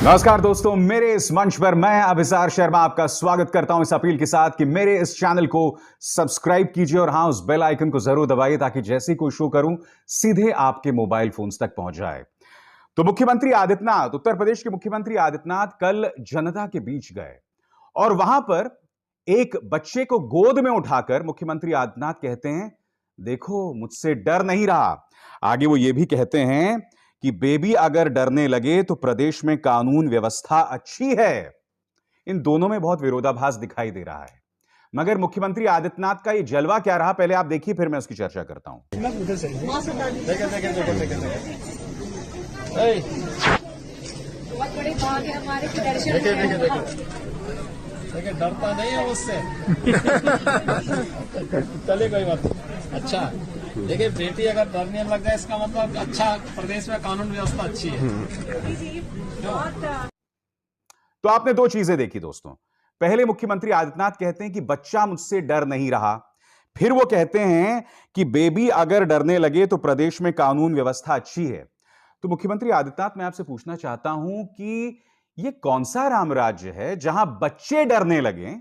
नमस्कार दोस्तों, मेरे इस मंच पर मैं अभिसार शर्मा आपका स्वागत करता हूं इस अपील के साथ कि मेरे इस चैनल को सब्सक्राइब कीजिए और हां, उस बेल आइकन को जरूर दबाइए ताकि जैसे ही कोई शो करूं सीधे आपके मोबाइल फोन्स तक पहुंच जाए। तो मुख्यमंत्री आदित्यनाथ, उत्तर प्रदेश के मुख्यमंत्री आदित्यनाथ कल जनता के बीच गए और वहां पर एक बच्चे को गोद में उठाकर मुख्यमंत्री आदित्यनाथ कहते हैं, देखो मुझसे डर नहीं रहा। आगे वो ये भी कहते हैं कि बेबी अगर डरने लगे तो प्रदेश में कानून व्यवस्था अच्छी है। इन दोनों में बहुत विरोधाभास दिखाई दे रहा है, मगर मुख्यमंत्री आदित्यनाथ का ये जलवा क्या रहा, पहले आप देखिए, फिर मैं उसकी चर्चा करता हूं। बहुत बड़े भाग है हमारे कि दर्शन देखिए डरता नहीं है मुझसे। चले कोई बात नहीं। अच्छा देखिए, बेटी अगर डरने लग जाए इसका मतलब अच्छा प्रदेश में कानून व्यवस्था अच्छी है। तो आपने दो चीजें देखी दोस्तों। पहले मुख्यमंत्री आदित्यनाथ कहते हैं कि बच्चा मुझसे डर नहीं रहा, फिर वो कहते हैं कि बेबी अगर डरने लगे तो प्रदेश में कानून व्यवस्था अच्छी है। तो मुख्यमंत्री आदित्यनाथ, मैं आपसे पूछना चाहता हूं कि यह कौन सा राम राज्य है जहां बच्चे डरने लगे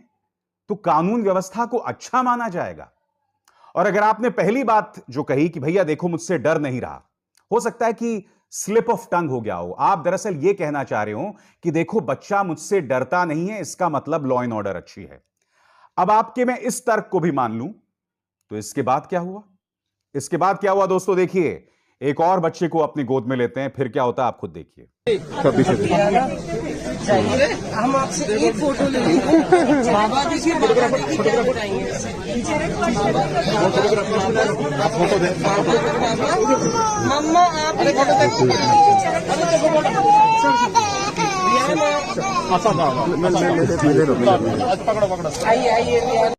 तो कानून व्यवस्था को अच्छा माना जाएगा? और अगर आपने पहली बात जो कही कि भैया देखो मुझसे डर नहीं रहा, हो सकता है कि स्लिप ऑफ टंग हो गया हो। आप दरअसल यह कहना चाह रहे हो कि देखो बच्चा मुझसे डरता नहीं है, इसका मतलब लॉ एंड ऑर्डर अच्छी है। अब आपके मैं इस तर्क को भी मान लूं तो इसके बाद क्या हुआ? इसके बाद क्या हुआ दोस्तों, देखिए, एक और बच्चे को अपनी गोद में लेते हैं, फिर क्या होता है आप खुद देखिए। हम आपसे एक फोटो लेंगे। बाबा जी की क्या बताएंगे? मम्मा आप आइए।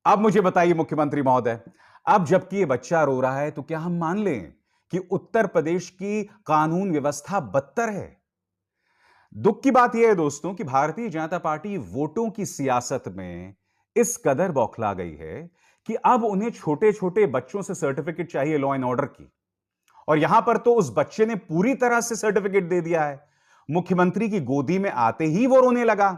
अब मुझे बताइए मुख्यमंत्री महोदय, अब जबकि ये बच्चा रो रहा है तो क्या हम मान लें कि उत्तर प्रदेश की कानून व्यवस्था बदतर है? दुख की बात यह है दोस्तों कि भारतीय जनता पार्टी वोटों की सियासत में इस कदर बौखला गई है कि अब उन्हें छोटे छोटे बच्चों से सर्टिफिकेट चाहिए लॉ एंड ऑर्डर की। और यहां पर तो उस बच्चे ने पूरी तरह से सर्टिफिकेट दे दिया है। मुख्यमंत्री की गोदी में आते ही वो रोने लगा।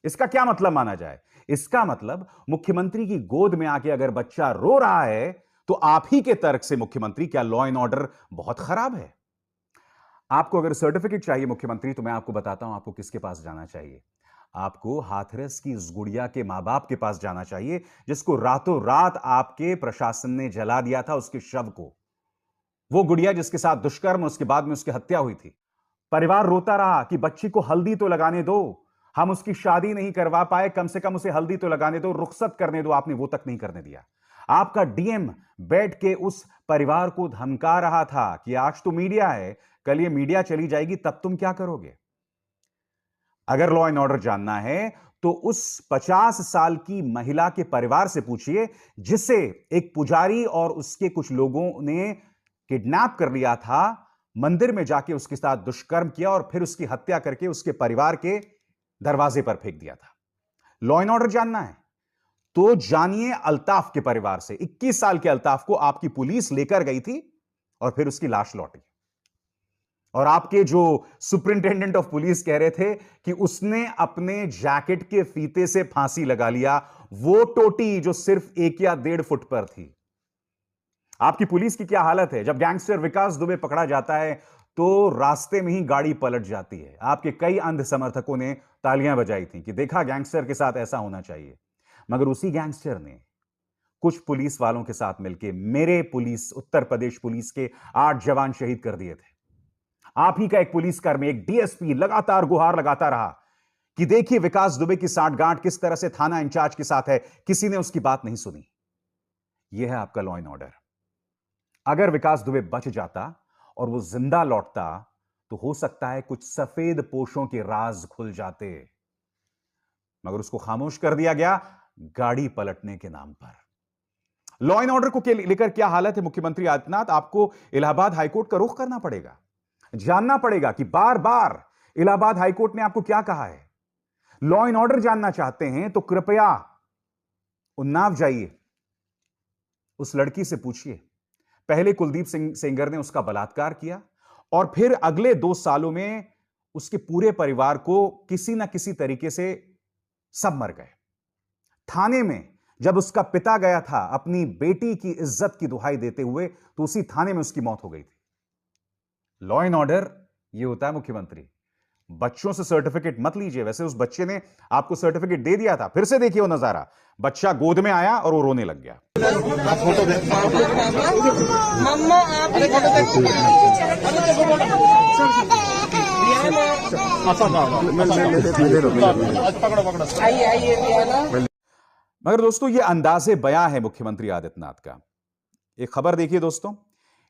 इसका क्या मतलब माना जाए? इसका मतलब मुख्यमंत्री की गोद में आके अगर बच्चा रो रहा है तो आप ही के तर्क से मुख्यमंत्री, क्या लॉ एंड ऑर्डर बहुत खराब है? आपको अगर सर्टिफिकेट चाहिए मुख्यमंत्री, तो मैं आपको बताता हूं आपको किसके पास जाना चाहिए। आपको हाथरस की उस गुड़िया के मां बाप के पास जाना चाहिए जिसको रातों रात आपके प्रशासन ने जला दिया था, उसके शव को। वो गुड़िया जिसके साथ दुष्कर्म, उसके बाद में उसकी हत्या हुई थी। परिवार रोता रहा कि बच्ची को हल्दी तो लगाने दो, हम उसकी शादी नहीं करवा पाए, कम से कम उसे हल्दी तो लगाने दो, रुखसत करने दो। आपने वो तक नहीं करने दिया। आपका डीएम बैठ के उस परिवार को धमका रहा था कि आज तो मीडिया है, कल ये मीडिया चली जाएगी, तब तुम क्या करोगे? अगर लॉ एंड ऑर्डर जानना है तो उस 50 साल की महिला के परिवार से पूछिए जिसे एक पुजारी और उसके कुछ लोगों ने किडनैप कर लिया था, मंदिर में जाके उसके साथ दुष्कर्म किया और फिर उसकी हत्या करके उसके परिवार के दरवाजे पर फेंक दिया था। लॉ एंड ऑर्डर जानना है तो जानिए अल्ताफ के परिवार से। 21 साल के अल्ताफ को आपकी पुलिस लेकर गई थी और फिर उसकी लाश लौटी। और आपके जो सुपरिंटेंडेंट ऑफ पुलिस कह रहे थे कि उसने अपने जैकेट के फीते से फांसी लगा लिया, वो टोटी जो सिर्फ 1 या 1.5 फुट पर थी। आपकी पुलिस की क्या हालत है? जब गैंगस्टर विकास दुबे पकड़ा जाता है तो रास्ते में ही गाड़ी पलट जाती है। आपके कई अंध समर्थकों ने तालियां बजाई थी कि देखा, गैंगस्टर के साथ ऐसा होना चाहिए। मगर उसी गैंगस्टर ने कुछ पुलिस वालों के साथ मिलकर मेरे पुलिस, उत्तर प्रदेश पुलिस के 8 जवान शहीद कर दिए थे। आप ही का एक पुलिसकर्मी, एक डीएसपी लगातार गुहार लगाता रहा कि देखिए विकास दुबे की सांठगांठ किस तरह से थाना इंचार्ज के साथ है, किसी ने उसकी बात नहीं सुनी। यह है आपका लॉ एंड ऑर्डर। अगर विकास दुबे बच जाता और वो जिंदा लौटता तो हो सकता है कुछ सफेद पोशों के राज खुल जाते, मगर उसको खामोश कर दिया गया गाड़ी पलटने के नाम पर। लॉ एंड ऑर्डर को लेकर क्या हालत है मुख्यमंत्री आदित्यनाथ, आपको इलाहाबाद हाईकोर्ट का रुख करना पड़ेगा। जानना पड़ेगा कि बार बार इलाहाबाद हाईकोर्ट ने आपको क्या कहा है। लॉ एंड ऑर्डर जानना चाहते हैं तो कृपया उन्नाव जाइए, उस लड़की से पूछिए। पहले कुलदीप सिंह सेंगर ने उसका बलात्कार किया और फिर अगले 2 सालों में उसके पूरे परिवार को किसी ना किसी तरीके से सब मर गए। थाने में जब उसका पिता गया था अपनी बेटी की इज्जत की दुहाई देते हुए, तो उसी थाने में उसकी मौत हो गई थी। लॉ एंड ऑर्डर ये होता है मुख्यमंत्री। बच्चों से सर्टिफिकेट मत लीजिए। वैसे उस बच्चे ने आपको सर्टिफिकेट दे दिया था, फिर से देखिए वो नजारा। बच्चा गोद में आया और वो रोने लग गया। मम्मा आप आइए आइए दियाना। मगर दोस्तों ये अंदाजे बयां है मुख्यमंत्री आदित्यनाथ का। एक खबर देखिए दोस्तों,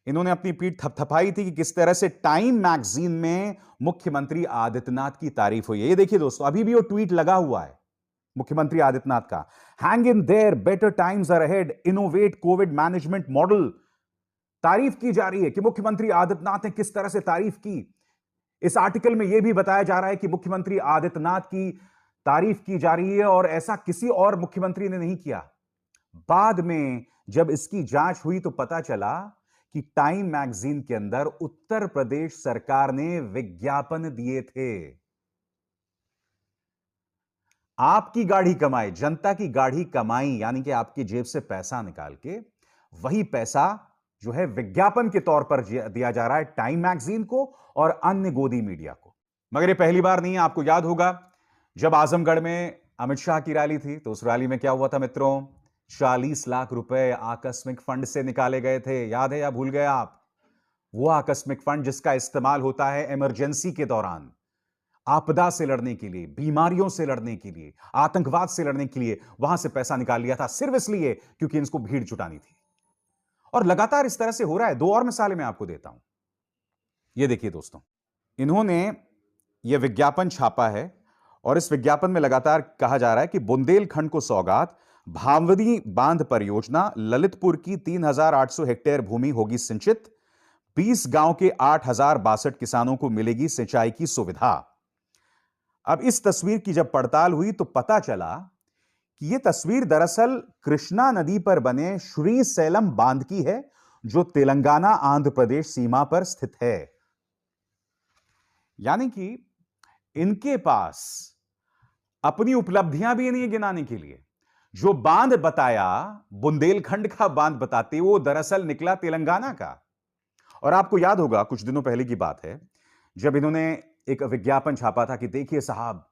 इन्होंने अपनी पीठ थपथपाई थी कि किस तरह से टाइम मैगजीन में मुख्यमंत्री आदित्यनाथ की तारीफ हुई है। ये देखिए दोस्तों, अभी भी वो ट्वीट लगा हुआ है मुख्यमंत्री आदित्यनाथ का। Hang in there, better times are ahead, innovate COVID management model. तारीफ की जा रही है कि मुख्यमंत्री आदित्यनाथ ने किस तरह से तारीफ की। इस आर्टिकल में यह भी बताया जा रहा है कि मुख्यमंत्री आदित्यनाथ की तारीफ की जा रही है और ऐसा किसी और मुख्यमंत्री ने नहीं किया। बाद में जब इसकी जांच हुई तो पता चला कि टाइम मैगजीन के अंदर उत्तर प्रदेश सरकार ने विज्ञापन दिए थे। आपकी गाढ़ी कमाई, जनता की गाढ़ी कमाई, यानी कि आपकी जेब से पैसा निकाल के वही पैसा जो है विज्ञापन के तौर पर दिया जा रहा है टाइम मैगजीन को और अन्य गोदी मीडिया को। मगर ये पहली बार नहीं है। आपको याद होगा जब आजमगढ़ में अमित शाह की रैली थी तो उस रैली में क्या हुआ था मित्रों? 40 लाख रुपए आकस्मिक फंड से निकाले गए थे। याद है या भूल गए आप? वो आकस्मिक फंड जिसका इस्तेमाल होता है इमरजेंसी के दौरान, आपदा से लड़ने के लिए, बीमारियों से लड़ने के लिए, आतंकवाद से लड़ने के लिए। वहां से पैसा निकाल लिया था सिर्फ इसलिए क्योंकि इनको भीड़ जुटानी थी। और लगातार इस तरह से हो रहा है। 2 और मिसालें मैं आपको देता हूं। यह देखिए दोस्तों, इन्होंने यह विज्ञापन छापा है और इस विज्ञापन में लगातार कहा जा रहा है कि बुंदेलखंड को सौगात, भामवदी बांध परियोजना, ललितपुर की 3800 हेक्टेयर भूमि होगी सिंचित, 20 गांव के 8062 किसानों को मिलेगी सिंचाई की सुविधा। अब इस तस्वीर की जब पड़ताल हुई तो पता चला कि यह तस्वीर दरअसल कृष्णा नदी पर बने श्री सैलम बांध की है, जो तेलंगाना आंध्र प्रदेश सीमा पर स्थित है। यानी कि इनके पास अपनी उपलब्धियां भी नहीं है गिनाने के लिए। जो बांध बताया, बुंदेलखंड का बांध बताते, वो दरअसल निकला तेलंगाना का। और आपको याद होगा कुछ दिनों पहले की बात है जब इन्होंने एक विज्ञापन छापा था कि देखिए साहब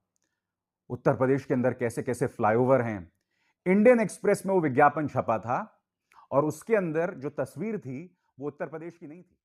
उत्तर प्रदेश के अंदर कैसे कैसे फ्लाईओवर हैं। इंडियन एक्सप्रेस में वो विज्ञापन छपा था और उसके अंदर जो तस्वीर थी वो उत्तर प्रदेश की नहीं थी।